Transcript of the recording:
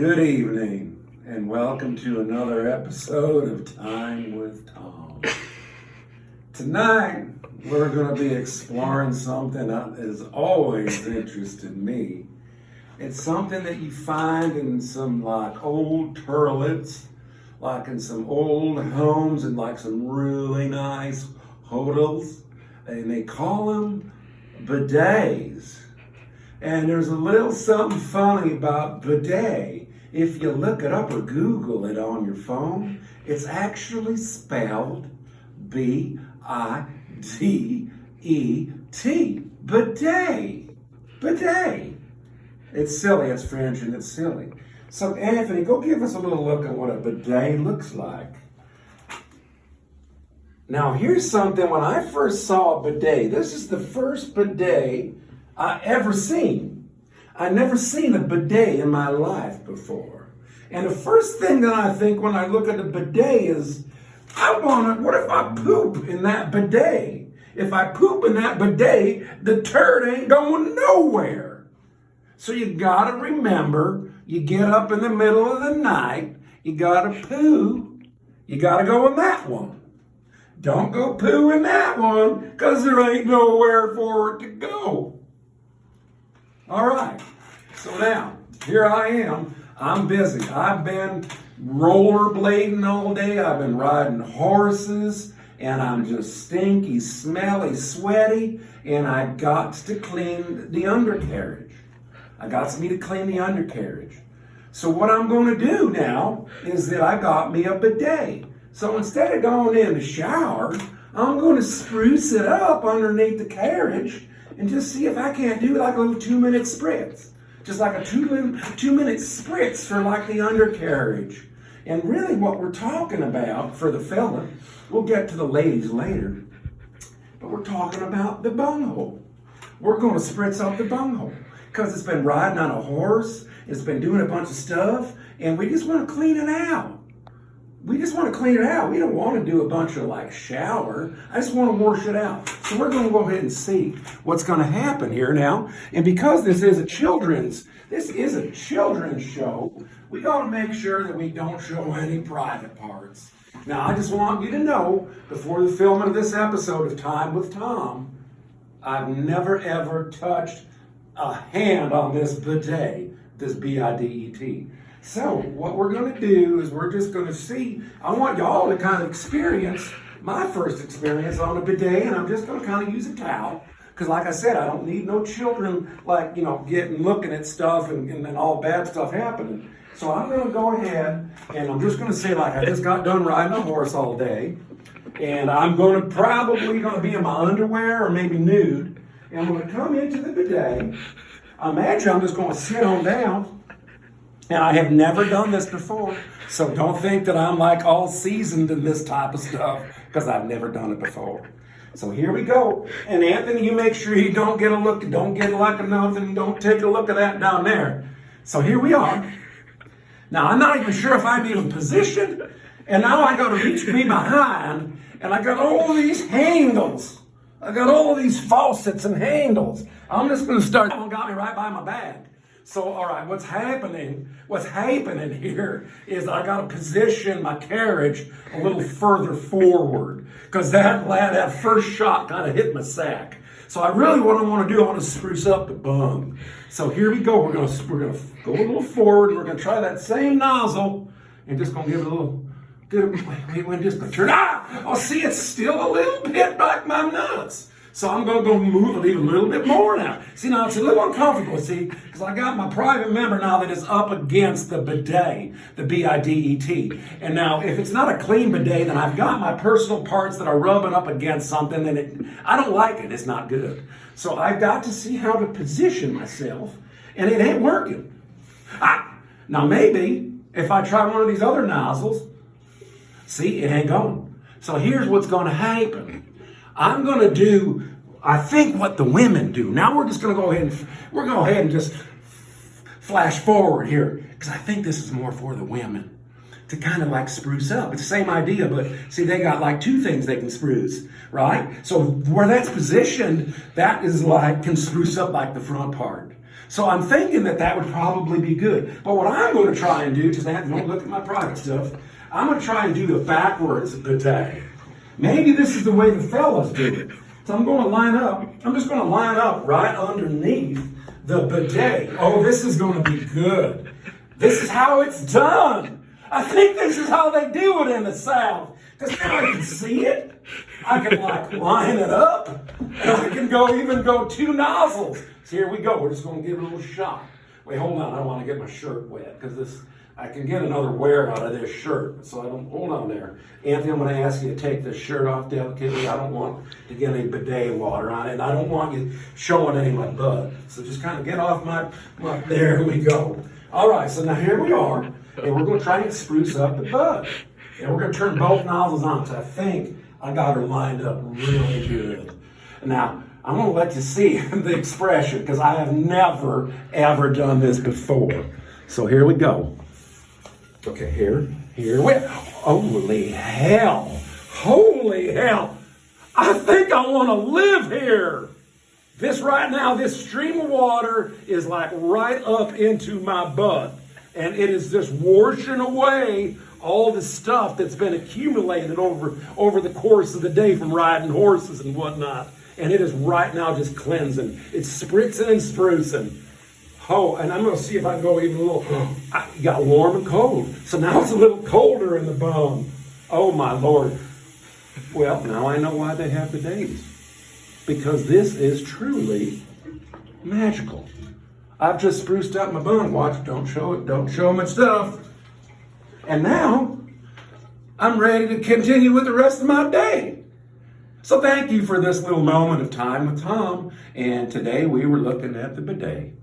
Good evening, and welcome to another episode of Time with Tom. Tonight, we're going to be exploring something that has always interested me. It's something that you find in some old toilets, like in some old homes and some really nice hotels, and they call them bidets. And there's a little something funny about bidet. If you look it up or Google it on your phone, it's actually spelled B-I-D-E-T. Bidet. Bidet. It's silly, it's French and it's silly. So Anthony, go give us a little look at what a bidet looks like. Now here's something, when I first saw a bidet, this is the first bidet I ever seen. I never seen a bidet in my life before. And the first thing that I think when I look at a bidet is, what if I poop in that bidet? If I poop in that bidet, the turd ain't going nowhere. So you gotta remember, you get up in the middle of the night, you gotta poo, you gotta go in that one. Don't go poo in that one, because there ain't nowhere for it to go. All right, so now, here I am. I'm busy. I've been rollerblading all day. I've been riding horses, and I'm just stinky, smelly, sweaty, and I got to clean the undercarriage. I got to clean the undercarriage. So what I'm going to do now is that I got me a bidet. So instead of going in the shower, I'm going to spruce it up underneath the carriage and just see if I can't do like a little 2-minute spritz. Just like a 2-minute spritz for the undercarriage. And really what we're talking about for the fella, we'll get to the ladies later, but we're talking about the bunghole. We're going to spritz up the bunghole because it's been riding on a horse, it's been doing a bunch of stuff, and we just want to clean it out. We just want to clean it out. We don't want to do a bunch of shower. I just want to wash it out. So we're going to go ahead and see what's going to happen here now. And because this is a children's show, we got to make sure that we don't show any private parts. Now, I just want you to know, before the filming of this episode of Time with Tom, I've never ever touched a hand on this bidet, this B-I-D-E-T. So what we're going to do is we're just going to see. I want y'all to kind of experience my first experience on a bidet, and I'm just going to kind of use a towel because, like I said, I don't need no children getting looking at stuff and all bad stuff happening. So I'm going to go ahead and I'm just going to say I just got done riding a horse all day, and I'm probably going to be in my underwear or maybe nude, and I'm going to come into the bidet. Imagine I'm just going to sit on down. And I have never done this before, so don't think that I'm all seasoned in this type of stuff, because I've never done it before. So here we go. And Anthony, you make sure you don't get a look, don't get nothing, don't take a look at that down there. So here we are. Now I'm not even sure if I'm even positioned, and now I got to reach me behind, and I got all these handles. I got all these faucets and handles. I'm just going to start. That one got me right by my bag. So, all right, what's happening here is I got to position my carriage a little further forward because that first shot kind of hit my sack. So I want to spruce up the bung. So here we go. We're gonna go a little forward. We're gonna try that same nozzle and just gonna give it a little. Wait, just gonna turn. Oh, see, it's still a little bit like my nuts. So I'm going to go move it even a little bit more now. See, now it's a little uncomfortable, because I got my private member now that is up against the bidet, the B-I-D-E-T. And now, if it's not a clean bidet, then I've got my personal parts that are rubbing up against something, and I don't like it. It's not good. So I've got to see how to position myself, and it ain't working. Now maybe, if I try one of these other nozzles, see, it ain't going. So here's what's going to happen. I'm going to do, I think, what the women do. Now we're just going to go ahead and just flash forward here, because I think this is more for the women to kind of spruce up. It's the same idea, but see, they got 2 things they can spruce, right? So where that's positioned, that is can spruce up the front part. So I'm thinking that would probably be good. But what I'm going to try and do, because I don't look at my private stuff, I'm going to try and do the backwards bidet. Maybe this is the way the fellas do it. So I'm going to line up. I'm just going to line up right underneath the bidet. Oh, this is going to be good. This is how it's done. I think this is how they do it in the South. Because now I can see it. I can line it up. And I can even go 2 nozzles. So here we go. We're just going to give it a little shot. Wait, hold on. I don't want to get my shirt wet because I can get another wear out of this shirt. So hold on there. Anthony, I'm going to ask you to take this shirt off delicately. I don't want to get any bidet water on it. And I don't want you showing any of my butt. So just kind of get off my there we go. All right, so now here we are. And we're going to try and spruce up the butt. And we're going to turn both nozzles on. So I think I got her lined up really good. Now, I'm going to let you see the expression because I have never, ever done this before. So here we go. Okay, here we holy hell. Holy hell. I think I want to live here. This right now, this stream of water is like right up into my butt. And it is just washing away all the stuff that's been accumulated over the course of the day from riding horses and whatnot. And it is right now just cleansing. It's spritzing and sprucing. Oh, and I'm going to see if I can go even a little. I got warm and cold. So now it's a little colder in the bone. Oh, my Lord. Well, now I know why they have bidets. Because this is truly magical. I've just spruced up my bun. Watch, don't show my stuff. And now, I'm ready to continue with the rest of my day. So thank you for this little moment of time with Tom. And today we were looking at the bidet.